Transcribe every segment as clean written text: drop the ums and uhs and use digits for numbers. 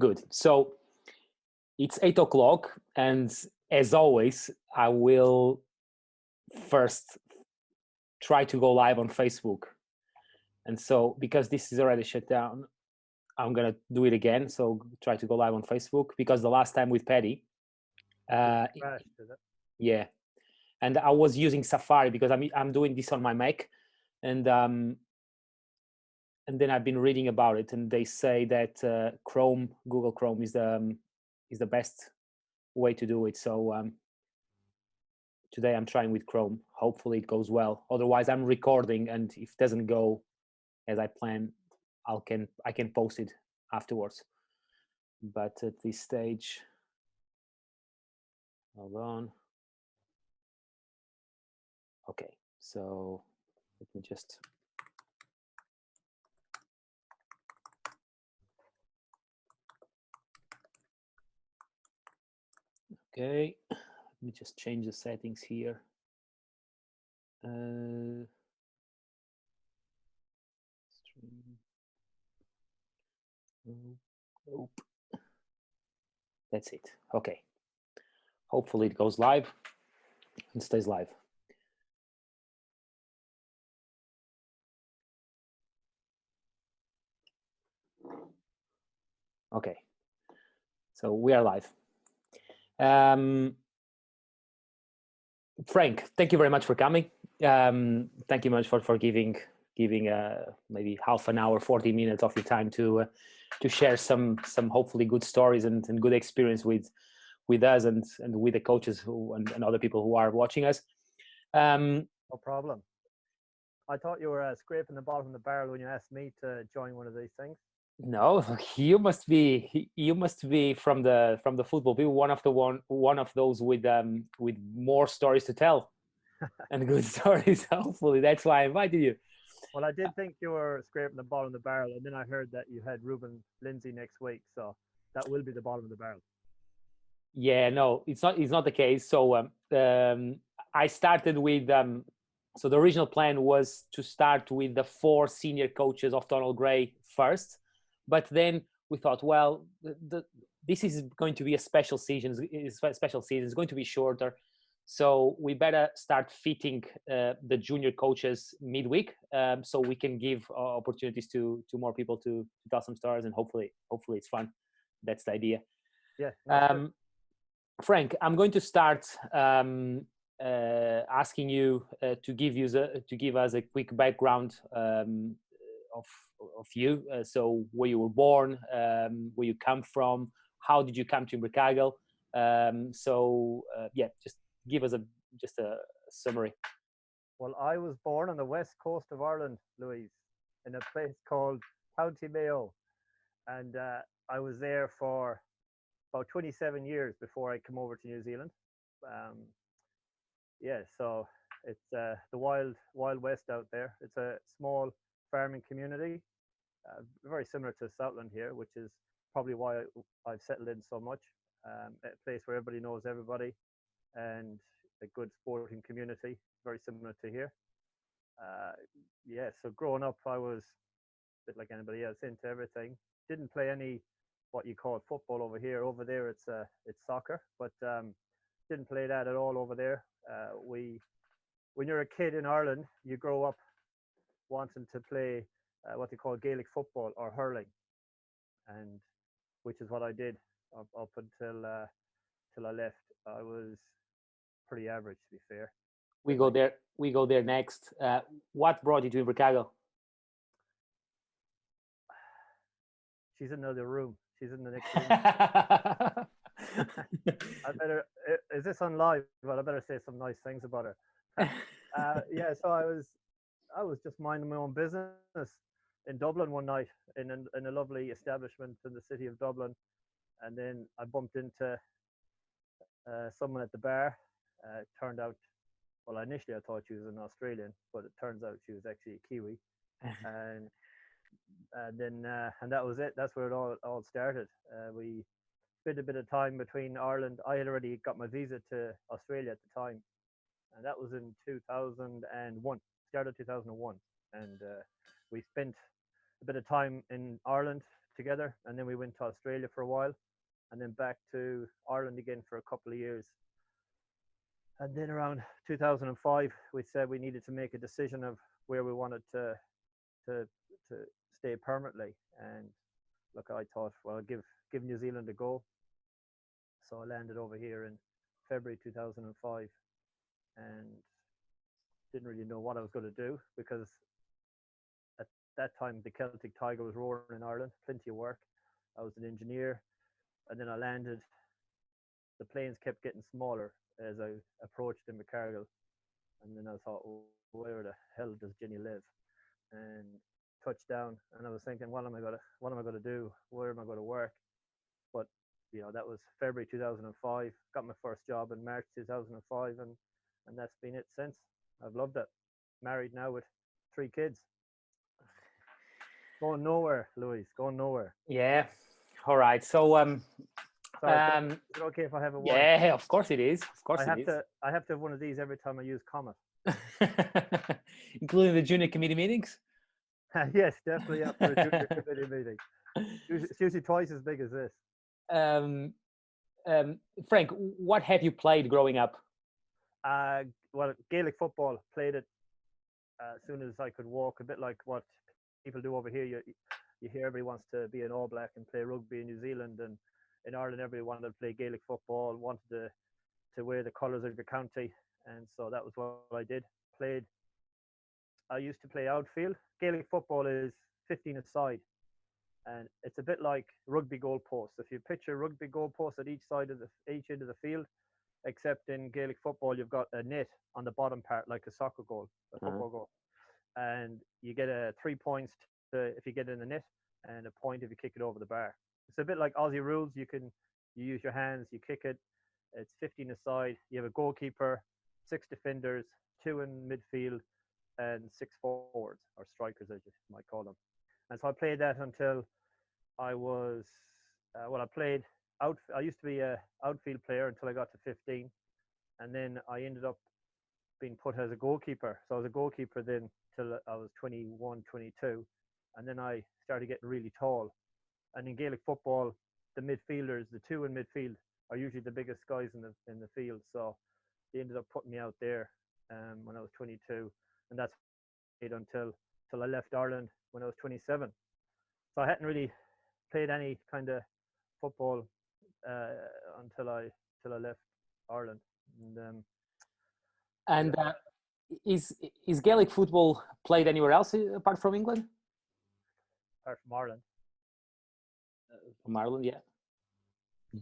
Good. So it's 8 o'clock, and as always, I will first try to go live on Facebook. And so, because this is already shut down, I'm gonna do it again. So try to go live on Facebook, because the last time with Paddy, Crashed, is it? yeah, and I was using Safari because I'm doing this on my Mac, and then I've been reading about it, and they say that Google Chrome is the best way to do it. So today I'm trying with Chrome. Hopefully it goes well. Otherwise, I'm recording, and if it doesn't go as I plan, I can post it afterwards. But at this stage, hold on. Okay, so let me just. Okay, let me just change the settings here. Stream. Nope. That's it. Okay. Hopefully it goes live and stays live. Okay. So we are live. Frank, thank you very much for coming. Thank you much for giving maybe half an hour, 40 minutes of your time to share some hopefully good stories and good experience with us and with the coaches and other people who are watching us. No problem. I thought you were scraping the bottom of the barrel when you asked me to join one of these things. No, you must be from the football people, one of those with more stories to tell and good stories. Hopefully that's why I invited you. Well, I did think you were scraping the bottom of the barrel, and then I heard that you had Ruben Lindsay next week, so that will be the bottom of the barrel. Yeah, no, it's not the case. So I started with so the original plan was to start with the 4 senior coaches of Donald Gray first, but then we thought, well, this is going to be a special season. It's going to be shorter, so we better start fitting the junior coaches midweek, so we can give opportunities to more people to tell some stories, and hopefully it's fun. That's the idea. Yeah. Frank, I'm going to start asking you to give us a quick background of you. So where you were born, where you come from, how did you come to Invercargill? Yeah, just give us a summary. Well, I was born on the west coast of Ireland, Louise, in a place called County Mayo, and I was there for about 27 years before I came over to New Zealand. Yeah, so it's the wild west out there. It's a small farming community, very similar to Southland here, which is probably why I've settled in so much. A place where everybody knows everybody, and a good sporting community, very similar to here. Yeah, so growing up, I was a bit like anybody else, into everything. Didn't play any what you call football over here. Over there, it's soccer, but didn't play that at all over there. When you're a kid in Ireland, you grow up wanting to play what they call Gaelic football or hurling, and which is what I did up until till I left. I was pretty average, to be fair. We go there next. What brought you to Invercargill? She's in another room. She's in the next room. I better. Is this on live? But I better say some nice things about her. Yeah. So I was just minding my own business in Dublin one night in a lovely establishment in the city of Dublin, and then I bumped into someone at the bar. Turned out, well, initially I thought she was an Australian, but it turns out she was actually a Kiwi, and then and that was it. That's where it all started. We spent a bit of time between Ireland. I had already got my visa to Australia at the time, and that was in 2001. Started 2001, and we spent a bit of time in Ireland together, and then we went to Australia for a while, and then back to Ireland again for a couple of years. And then around 2005, we said we needed to make a decision of where we wanted to to stay permanently. And look, I thought, well, I'll give New Zealand a go. So I landed over here in February 2005, and didn't really know what I was going to do because at that time the Celtic Tiger was roaring in Ireland, plenty of work. I was an engineer, and then I landed. The planes kept getting smaller as I approached Invercargill, and then I thought, well, where the hell does Jenny live? And touched down, and I was thinking, what am I gonna do? Where am I gonna work? But that was February 2005. Got my first job in March 2005, and that's been it since. I've loved it. Married now with 3 kids. Going nowhere, Louise. Going nowhere. Yeah. All right. So Sorry, is it okay if I have a wine? yeah, of course it is. Of course I it have is. I have to have one of these every time I use Comet. Including the junior committee meetings. Yes, definitely after a junior committee meeting. It's usually twice as big as this. Um, Frank, what have you played growing up? Well, Gaelic football. Played it as soon as I could walk. A bit like what people do over here. You hear everybody wants to be an All Black and play rugby in New Zealand, and in Ireland everybody wanted to play Gaelic football, wanted to wear the colours of your county, and so that was what I did. Played. I used to play outfield. Gaelic football is 15 aside, and it's a bit like rugby goalposts. If you picture rugby goalposts at each end of the field, except in Gaelic football you've got a net on the bottom part like a soccer goal, a football goal, and you get 3 points if you get in the net, and a point if you kick it over the bar. It's a bit like Aussie rules. You use your hands, you kick it. It's 15 aside. You have a goalkeeper, 6 defenders, 2 in midfield, and 6 forwards or strikers, as you might call them. And so I played that until I was I played out. I used to be a outfield player until I got to 15, and then I ended up being put as a goalkeeper. So I was a goalkeeper then till I was 21, 22, and then I started getting really tall. And in Gaelic football, the midfielders, the 2 in midfield, are usually the biggest guys in the field. So they ended up putting me out there when I was 22, and that's until I left Ireland when I was 27. So I hadn't really played any kind of football uh, until I left Ireland. And is Gaelic football played anywhere else apart from England? Apart from Ireland. From Ireland, yeah.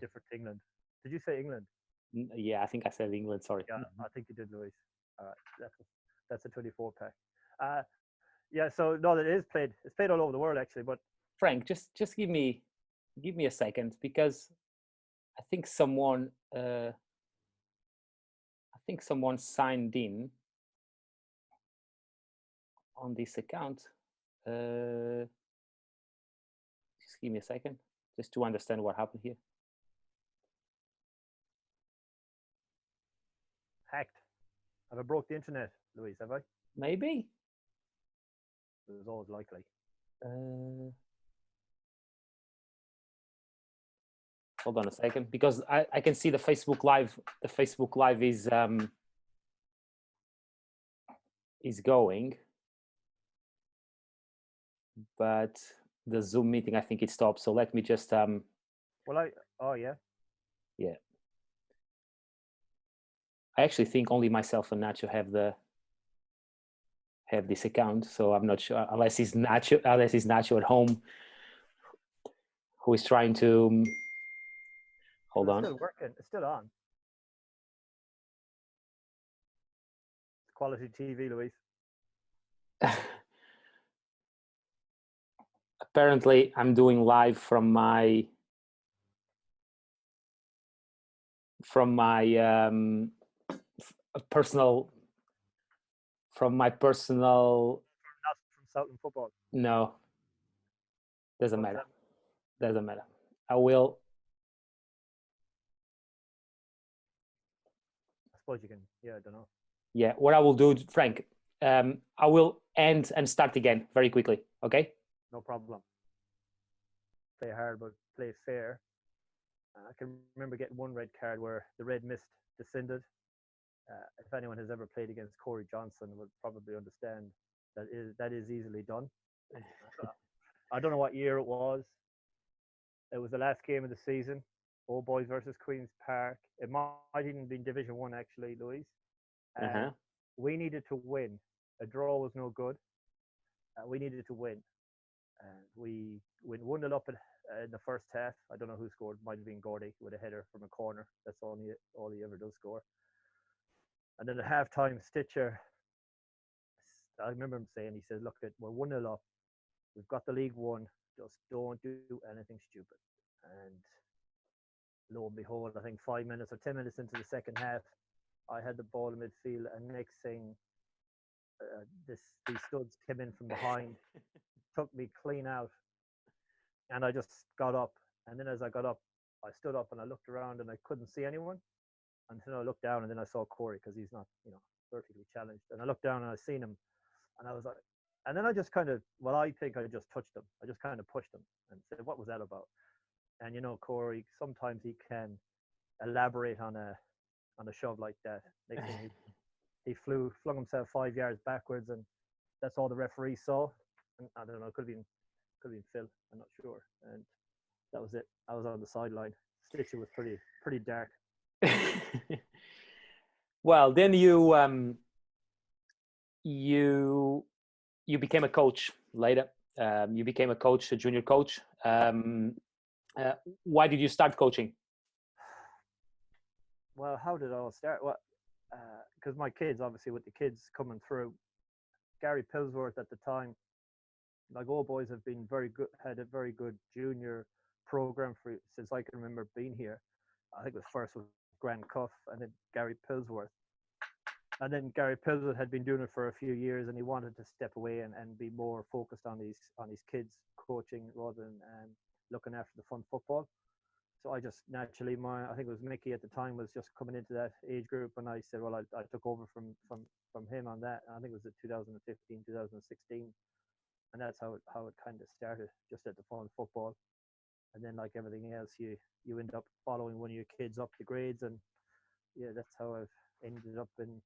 Different England. Did you say England? Yeah, I think I said England. Sorry. Yeah, I think you did, Louis. All right, that's a 24 pack. Yeah, so no, it is played. It's played all over the world actually. But Frank, just give me a second, because I think someone signed in on this account. Just give me a second, just to understand what happened here. hacked. Have I broke the internet, Louise? Have I? Maybe. It was always likely. Hold on a second, because I can see the Facebook Live. The Facebook Live is going, but the Zoom meeting, I think it stopped. So let me just Oh yeah. Yeah. I actually think only myself and Nacho have this account, so I'm not sure, unless it's Nacho at home, who is trying to hold on. It's still working. It's still on. It's quality TV, Louise. Apparently, I'm doing live from my personal Not from Southland Football. No, doesn't What's matter. that? Doesn't matter. I will. I suppose you can. Yeah, I don't know. Yeah, what I will do, Frank, I will end and start again very quickly. Okay. No problem. play hard but play fair. I can remember getting one red card where the red mist descended. If anyone has ever played against Corey Johnson, would probably understand that is easily done. I don't know what year it was. It was the last game of the season. Old Boys versus Queens Park. It might even be Division One actually, Louise. And Uh-huh. we needed to win. A draw was no good. We needed to win. And we went 1-0 up in the first half. I don't know who scored. Might have been Gordy with a header from a corner. That's only all he ever does score. And then at halftime, Stitcher, I remember him saying, he said, "Look, we're 1-0 up. We've got the league won. Just don't do anything stupid." And lo and behold, I think 5 minutes or 10 minutes into the second half, I had the ball in midfield, and next thing, these studs came in from behind, took me clean out, and I just got up. And then as I got up, I stood up and I looked around and I couldn't see anyone until I looked down, and then I saw Corey because he's not, vertically challenged. And I looked down and I seen him, and I was like, and then I just kind of, well, I think I just touched him. I just kind of pushed him and said, "What was that about?" And Corey, sometimes he can elaborate on a shove like that. Next thing he flung himself 5 yards backwards, and that's all the referee saw. And I don't know, could have been Phil. I'm not sure. And that was it. I was on the sideline. Stitcher was pretty dark. Well, then you you became a coach later. You became a coach, a junior coach. Uh, why did you start coaching? Well, how did it all start? Well, because my kids, obviously, with the kids coming through, Gary Pillsworth at the time, like Old Boys have been very good, had a very good junior program for since I can remember being here. I think it was first with Grant Cuff and then Gary Pillsworth. And then Gary Pillsworth had been doing it for a few years, and he wanted to step away and be more focused on his kids coaching rather than looking after the fun football. So I just naturally, I think it was Mickey at the time was just coming into that age group, and I said, well, I took over from him on that. And I think it was at 2015, 2016, and that's how it kind of started, just at the fun football. And then, like everything else, you end up following one of your kids up the grades, and yeah, that's how I've ended up in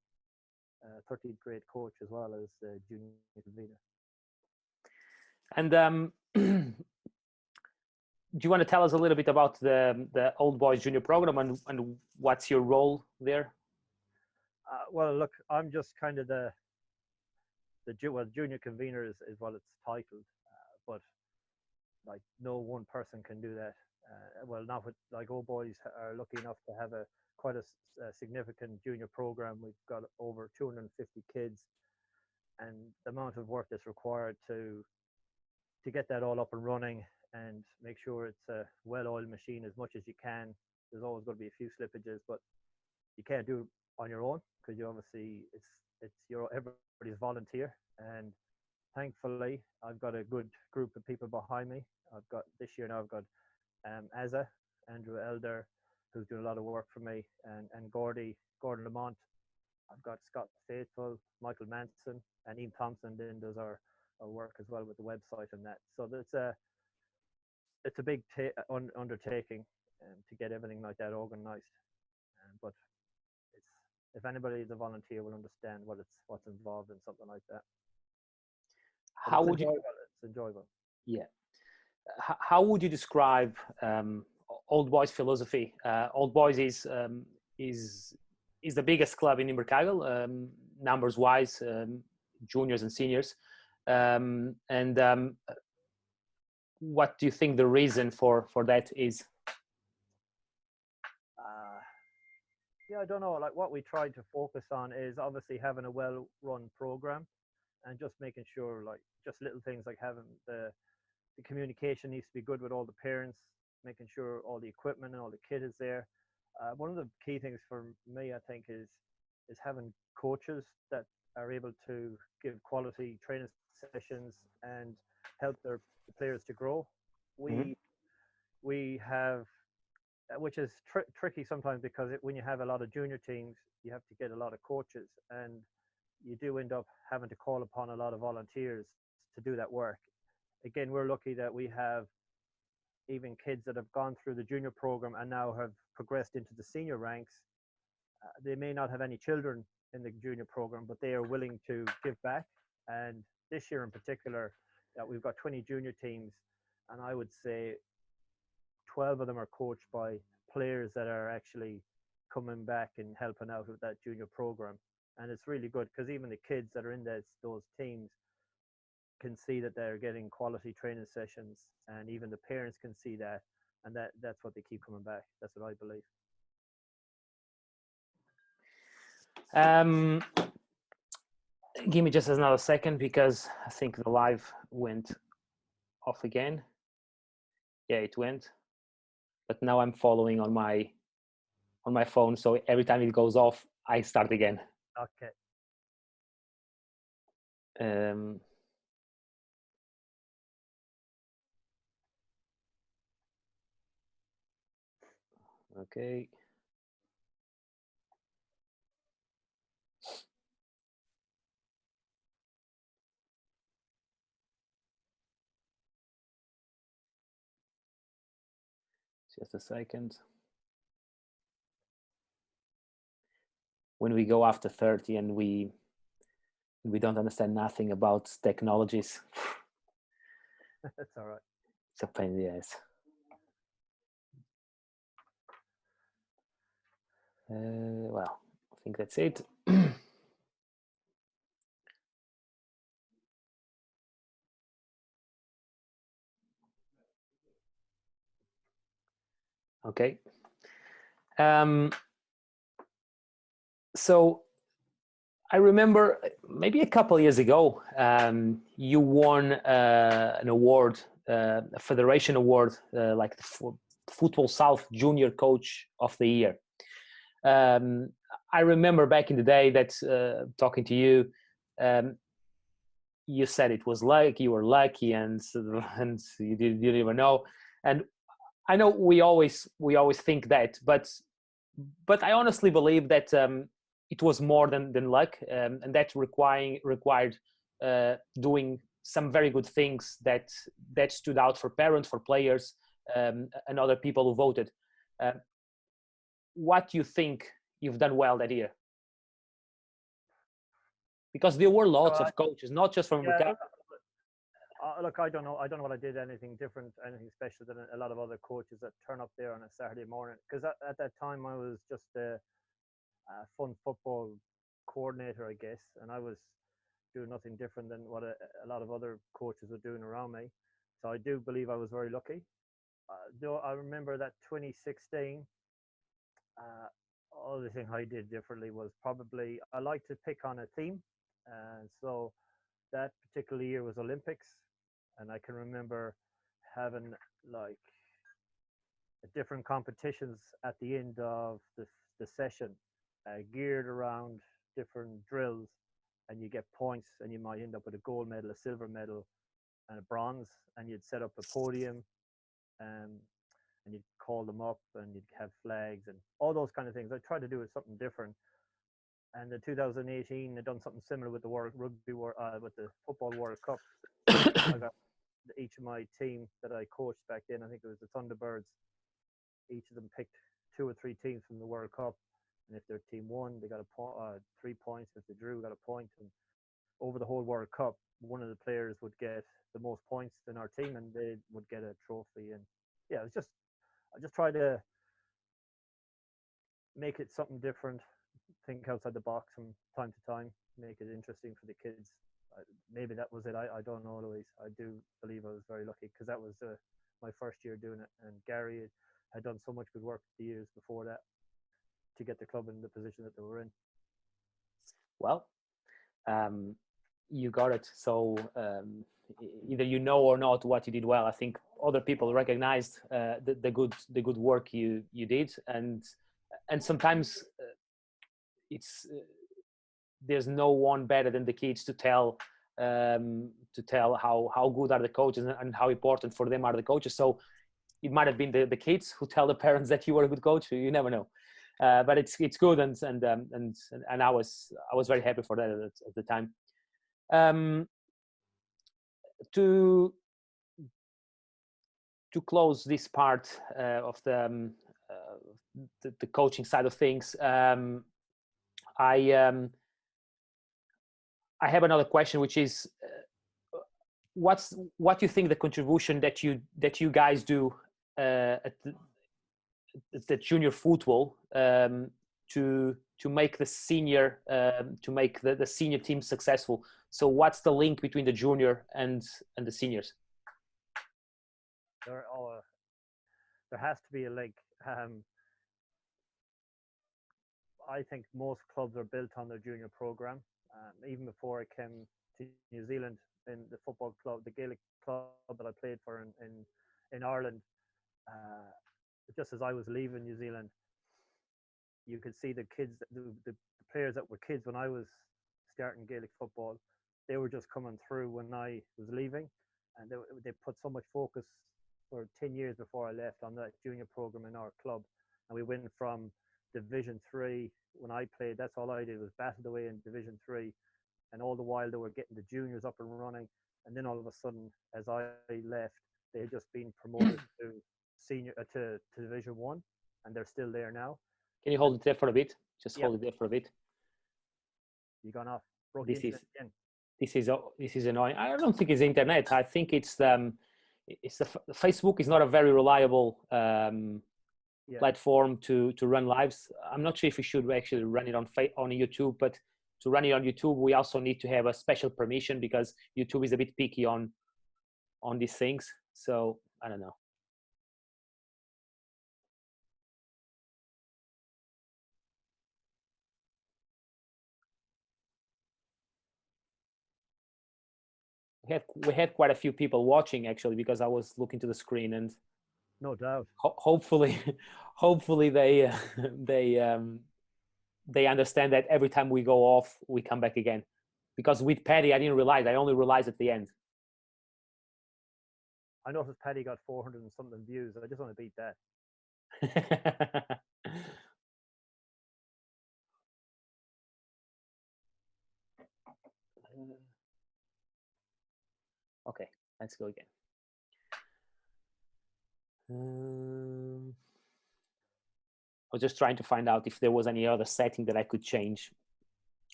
13th grade coach as well as junior convener. And do you want to tell us a little bit about the Old Boys Junior program and what's your role there? Well, look, I'm just kind of well, junior convener is what it's titled, but like no one person can do that. Well, not with like Old Boys are lucky enough to have quite a significant junior program. We've got over 250 kids, and the amount of work that's required to get that all up and running and make sure it's a well-oiled machine as much as you can. There's always going to be a few slippages, but you can't do it on your own because you obviously it's your everybody's volunteer. And thankfully, I've got a good group of people behind me. I've got this year now. I've got Azza, Andrew Elder, who's doing a lot of work for me, and Gordon Lamont. I've got Scott Faithful, Michael Manson, and Ian Thompson. Then does our work as well with the website and that. So it's a big undertaking to get everything like that organized. But it's if anybody is a volunteer will understand what's involved in something like that. But How it's would you? enjoyable. It's enjoyable. Yeah. How would you describe Old Boys philosophy? Old Boys is is the biggest club in Invercargill, numbers wise, juniors and seniors. And what do you think the reason for that is? Uh, yeah, I don't know. Like what we try to focus on is obviously having a well-run program and just making sure, like, just little things like having the communication needs to be good with all the parents, making sure all the equipment and all the kit is there. One of the key things for me, I think, is having coaches that are able to give quality training sessions and help the players to grow. Mm-hmm. We have, which is tricky sometimes because when you have a lot of junior teams, you have to get a lot of coaches, and you do end up having to call upon a lot of volunteers to do that work. Again, we're lucky that we have even kids that have gone through the junior program and now have progressed into the senior ranks, they may not have any children in the junior program, but they are willing to give back. And this year in particular, we've got 20 junior teams, and I would say 12 of them are coached by players that are actually coming back and helping out with that junior program. And it's really good because even the kids that are in those teams can see that they're getting quality training sessions, and even the parents can see that, and that's what they keep coming back. That's what I believe. Give me just another second because I think the live went off again. Yeah, it went, but now I'm following on my phone, so every time it goes off, I start again. Okay. Okay. Just a second. When we go after 30 and we don't understand nothing about technologies, That's all right. it's a pain in the ass. Well, I think that's it. Okay. So I remember maybe a couple of years ago, you won an award, a federation award, like the Football South Junior Coach of the Year. I remember back in the day that talking to you, you said it was luck, you were lucky, and you didn't even know. And I know we always think that, but I honestly believe that it was more than luck, and that required doing some very good things that stood out for parents, for players, and other people who voted. What do you think you've done well that year? Because there were lots of coaches, not just from yeah, look, I don't know what I did anything different, anything special than a lot of other coaches that turn up there on a Saturday morning. Because at that time I was just a fun football coordinator, I guess, and I was doing nothing different than what a lot of other coaches were doing around me. So I do believe I was very lucky. Though I remember that 2016, all the thing I did differently was probably I like to pick on a theme, and so that particular year was Olympics, and I can remember having like different competitions at the end of the session, geared around different drills, and you get points, and you might end up with a gold medal, a silver medal, and a bronze, and you'd set up a podium, um, and you'd call them up, and you'd have flags and all those kind of things. I tried to do something different. And in 2018, I done something similar with the with the Football World Cup. I got each of my team that I coached back then. I think it was the Thunderbirds. Each of them picked 2 or 3 teams from the World Cup, and if their team won, they got 3 points. If they drew, got a point. And over the whole World Cup, one of the players would get the most points in our team, and they would get a trophy. And yeah, I just tried to make it something different, think outside the box from time to time, make it interesting for the kids. Maybe that was it. I don't know, Louise. I do believe I was very lucky because that was my first year doing it, and Gary had done so much good work the years before that to get the club in the position that they were in. Well, you got it. So either you know or not what you did well. I think other people recognized the good work you did, and sometimes it's there's no one better than the kids to tell how good are the coaches and how important for them are the coaches. So it might have been the kids who tell the parents that you were a good coach. You never know. But it's good, and I was very happy for that at the time. To to close this part of the coaching side of things, I I have another question, which is, what you think the contribution that you guys do at the junior football, to make the senior to make the senior team successful. So what's the link between the junior and the seniors? There, there has to be a link. I think most clubs are built on their junior program. Even before I came to New Zealand, in the football club, the Gaelic club that I played for in Ireland, uh, just as I was leaving New Zealand, you could see the kids, the players that were kids when I was starting Gaelic football, they were just coming through when I was leaving, and they put so much focus for 10 years before I left on that junior program in our club, and we went from Division 3 when I played. That's all I did was battle away in Division 3, and all the while they were getting the juniors up and running, and then all of a sudden, as I left, they had just been promoted to senior to Division 1, and they're still there now. Can you hold And it there for a bit? Just yeah, hold it there for a bit. you gone off, broke the This is internet again. this is annoying. I don't think it's internet. I think it's Facebook is not a very reliable Yeah, platform to run lives. I'm not sure if we should actually run it on YouTube, but to run it on YouTube, we also need to have a special permission because YouTube is a bit picky on these things. So I don't know. We had quite a few people watching actually because I was looking to the screen, and no doubt. hopefully hopefully they they understand that every time we go off we come back again, because with Paddy I didn't realize, I only realized at the end. I noticed Paddy got 400 and something views. I just want to beat that. Okay, let's go again. I was just trying to find out if there was any other setting that I could change.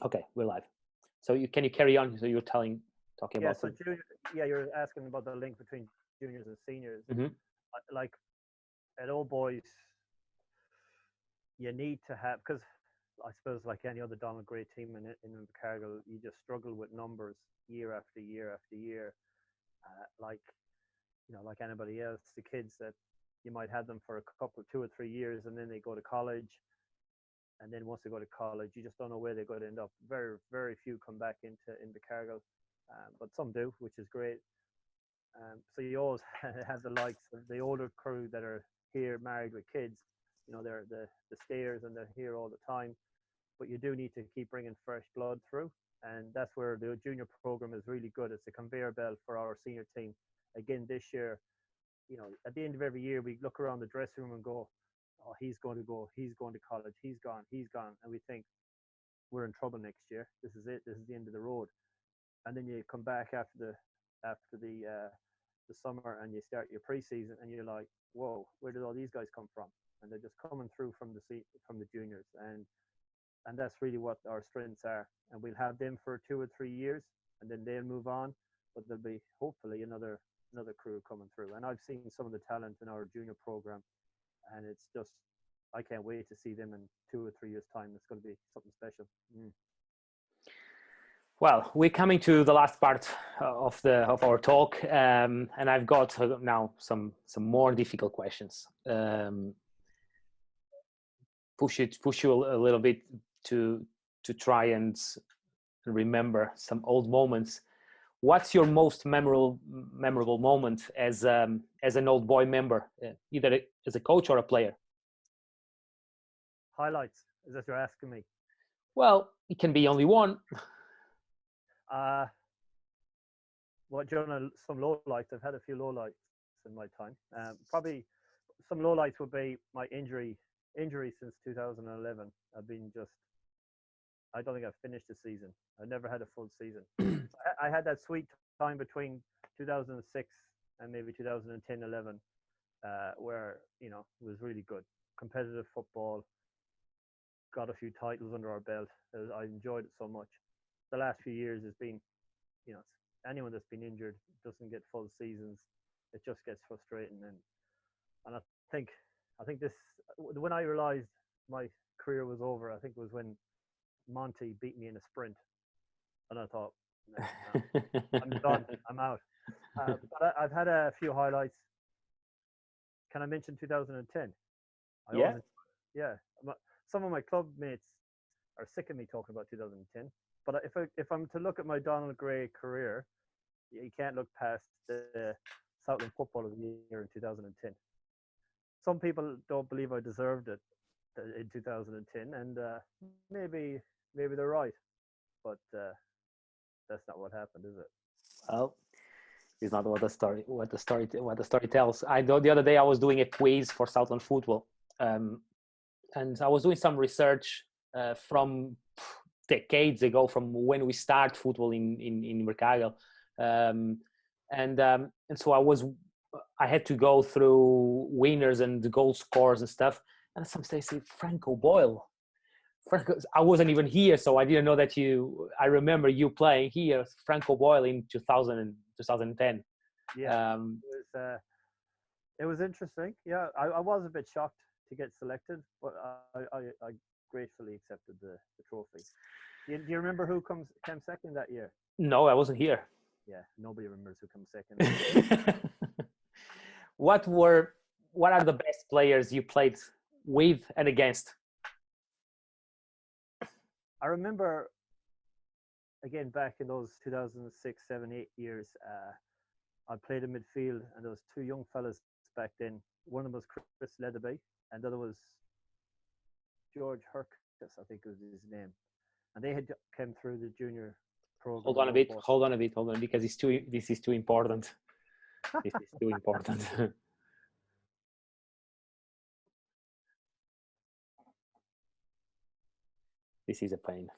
Okay, we're live. So can you carry on? So you're talking Yeah, about so yeah, you're asking about the link between juniors and seniors. Mhm. Like at Old Boys, you need to have, because I suppose like any other Donald Gray team in Cargill, you just struggle with numbers year after year after year. Like like anybody else, the kids that you might have them for a couple, 2 or 3 years, and then they go to college, and then once they go to college, you just don't know where they're going to end up. Very, very few come back into Cargill, but some do, which is great. So you always have the likes of the older crew that are here, married with kids. They're the stayers and they're here all the time. But you do need to keep bringing fresh blood through, and that's where the junior program is really good. It's a conveyor belt for our senior team. Again, this year, at the end of every year, we look around the dressing room and go, "Oh, he's going to go. He's going to college. He's gone. He's gone," and we think we're in trouble next year. This is it. This is the end of the road. And then you come back after the summer and you start your preseason and you're like, whoa, where did all these guys come from? And they're just coming through from the juniors, and that's really what our strengths are. And we'll have them for 2 or 3 years, and then they'll move on. But there'll be hopefully another crew coming through. And I've seen some of the talent in our junior program, and it's just I can't wait to see them in 2 or 3 years' time. It's going to be something special. Well, we're coming to the last part of our talk, and I've got now some more difficult questions. Push you a little bit to try and remember some old moments. What's your most memorable moment as an old boy member, either as a coach or a player? Highlights, is that you're asking me? Well, it can be only one. Well, during some low lights, I've had a few low lights in my time. Probably some low lights would be my injury since 2011. I don't think I've finished the season. I never had a full season. I had that sweet time between 2006 and maybe 2010, 11, where it was really good, competitive football. Got a few titles under our belt. I enjoyed it so much. The last few years has been, you know, anyone that's been injured doesn't get full seasons. It just gets frustrating, and think I think this when I realized my career was over, I think it was when Monty beat me in a sprint, and I thought, no, I'm done, I'm out. But I've had a few highlights. Can I mention 2010? I Yeah. always, yeah. Some of my club mates are sick of me talking about 2010. But if I'm to look at my Donald Gray career, you can't look past the Southland Football of the Year in 2010. Some people don't believe I deserved it in 2010, and maybe they're right, but that's not what happened, is it? Well, it's not what the story tells. I know the other day I was doing a quiz for Southland Football, and I was doing some research from decades ago, from when we start football in Mercagel, and so I had to go through winners and the goal scores and stuff, and some say Franco Boyle. I wasn't even here, so I didn't know that I remember you playing here, Franco Boyle, in 2010. Yeah, it was interesting. Yeah, I was a bit shocked to get selected, but I gratefully accepted the trophy. Do you remember who came second that year? No, I wasn't here. Yeah, nobody remembers who came second. What are the best players you played with and against? I remember, again, back in those 2006, 7, 8 years, I played in midfield, and there was two young fellas back then. One of them was Chris Leatherby, and the other was George Herkus, I think was his name. And they had come through the junior program. Hold on a bit, because this is too important. This is too important. This is a pain.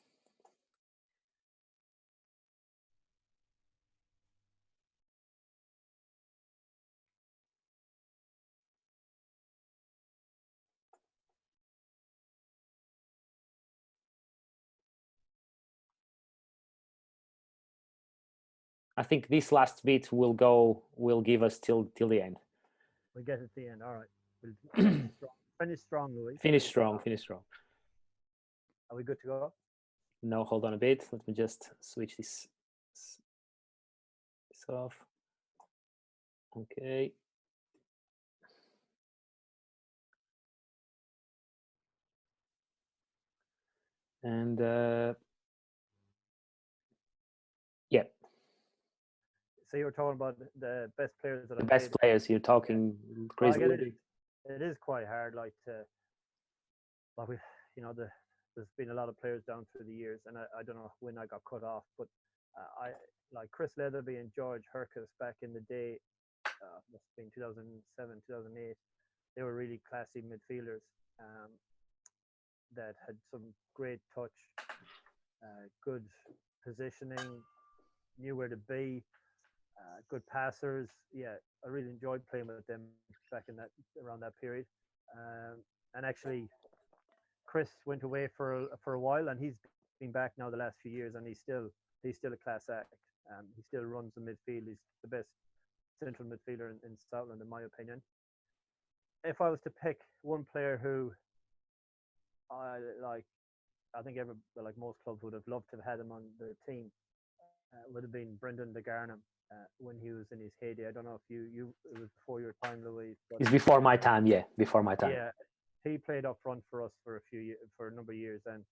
I think this last bit will give us till the end. We'll get at the end. All right. Finish strong, Louis. Finish strong. Are we good to go? No, hold on a bit. Let me just switch this off. Okay. And yeah. So you were talking about the best players that the best players. You're talking crazy. It is quite hard, like we, there's been a lot of players down through the years, and I don't know when I got cut off, but I like Chris Leatherby and George Herkus back in the day. Must have been 2007, 2008. They were really classy midfielders that had some great touch, good positioning, knew where to be, good passers. Yeah, I really enjoyed playing with them back in around that period. And actually, Chris went away for a while, and he's been back now the last few years, and he's still a class act. He still runs the midfield. He's the best central midfielder in Scotland, in my opinion. If I was to pick one player who I like, I think most clubs would have loved to have had him on the team, would have been Brendan de Garnham when he was in his heyday. I don't know if you it was before your time, Louise. It's before my time, yeah. Before my time. Yeah, he played up front for us for a number of years, and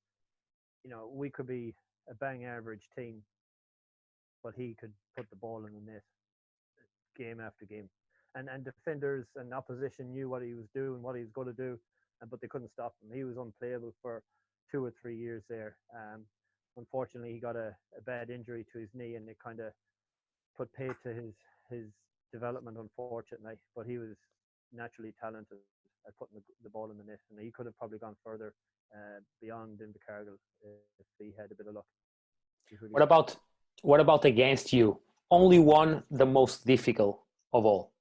we could be a bang average team, but he could put the ball in the net game after game, and defenders and opposition knew what he was doing, what he was going to do, but they couldn't stop him. He was unplayable for 2 or 3 years there. Unfortunately, he got a bad injury to his knee, and it kind of put pay to his development, unfortunately. But he was naturally talented at putting the ball in the net, and he could have probably gone further beyond Invercargill if he had a bit of luck. Really what about against you? Only one, the most difficult of all.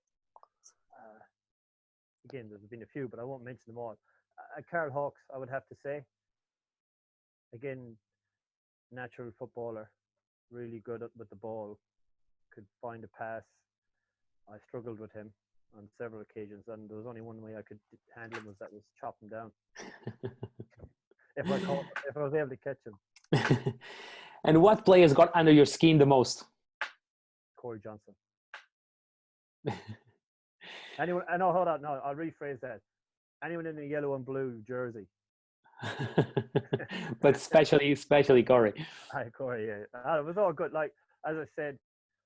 again, there's been a few, but I won't mention them all. Carl Hawks, I would have to say, again, natural footballer, really good with the ball, could find a pass. I struggled with him on several occasions, and there was only one way I could handle him was chop him down. If I was able to catch him. And what players got under your skin the most? Corey Johnson. Anyone? No, hold on. No, I'll rephrase that. Anyone in the yellow and blue jersey. But especially Corey. Hi, Corey. Yeah, it was all good. Like as I said,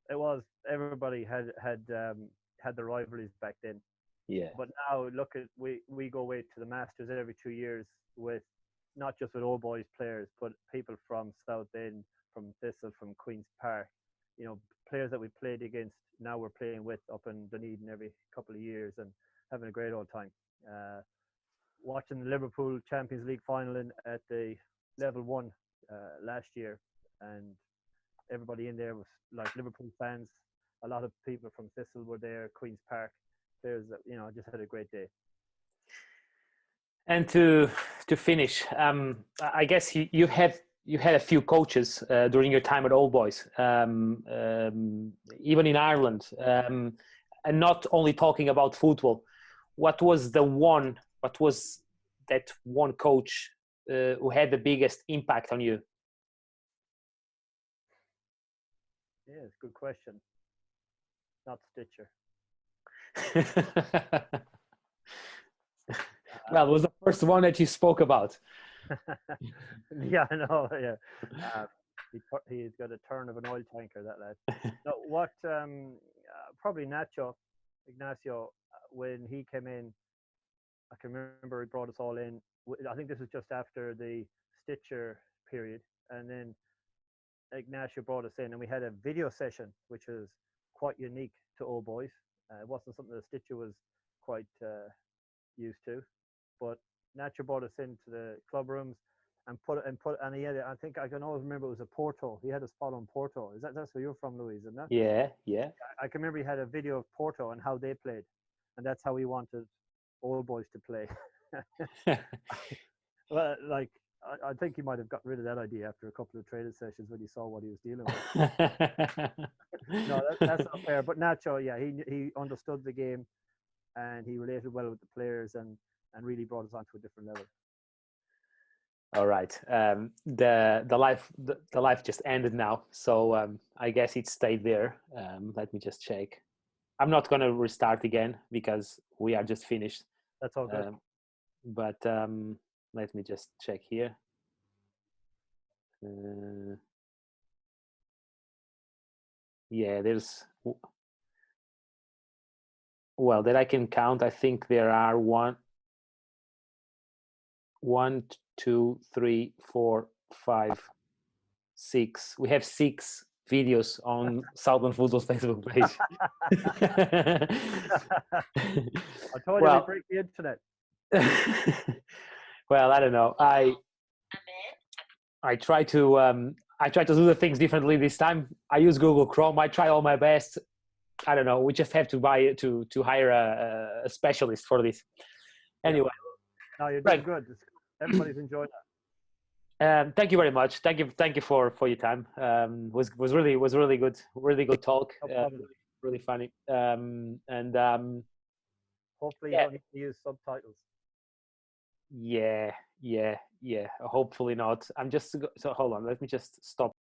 it was everybody had the rivalries back then. Yeah. But now look at we go away to the Masters every 2 years with not just with old boys players, but people from South End, from Thistle, from Queens Park. You know, players that we played against. Now we're playing with up in Dunedin every couple of years and having a great old time. Watching the Liverpool Champions League final at the level 1 last year, and everybody in there was like Liverpool fans. A lot of people from Thistle were there, Queens Park. I just had a great day. And to finish, I guess you had a few coaches during your time at Old Boys, even in Ireland, and not only talking about football. What was that one coach who had the biggest impact on you? Yeah, it's a good question. Not Stitcher. Well, it was the first one that you spoke about. Yeah, I know. Yeah, he's got a turn of an oil tanker, that lad. No, what? Probably Ignacio. When he came in, I can remember he brought us all in. I think this was just after the Stitcher period, and then Ignacio brought us in, and we had a video session, which was quite unique to Old Boys. It wasn't something that Stitcher was quite used to, but Nacho brought us into the club rooms and he had, I think I can always remember it was a Porto. He had a spot on Porto. That's where you're from, Louise, isn't it? Yeah. I can remember he had a video of Porto and how they played, and that's how he wanted Old Boys to play. Well, like I think he might have got rid of that idea after a couple of training sessions when he saw what he was dealing with. No, that's not fair. But Nacho, yeah, he understood the game, and he related well with the players, and really brought us onto a different level. All right. The life just ended now, so I guess it stayed there. Let me just check. I'm not going to restart again because we are just finished. That's all good. But let me just check here. Yeah, there's. Well, that I can count. I think there are one, 2, 3, 4, 5, 6. We have 6 videos on Southern Football's Facebook page. I told you to break the internet. Well, I don't know. I try to do the things differently this time. I use Google Chrome. I try all my best. I don't know. We just have to hire a specialist for this. Anyway. No, you're doing good. Everybody's enjoyed that. Thank you very much. Thank you for your time. Was really good talk. Really funny. Hopefully you don't need to use subtitles. Yeah. Hopefully not. So hold on. Let me just stop.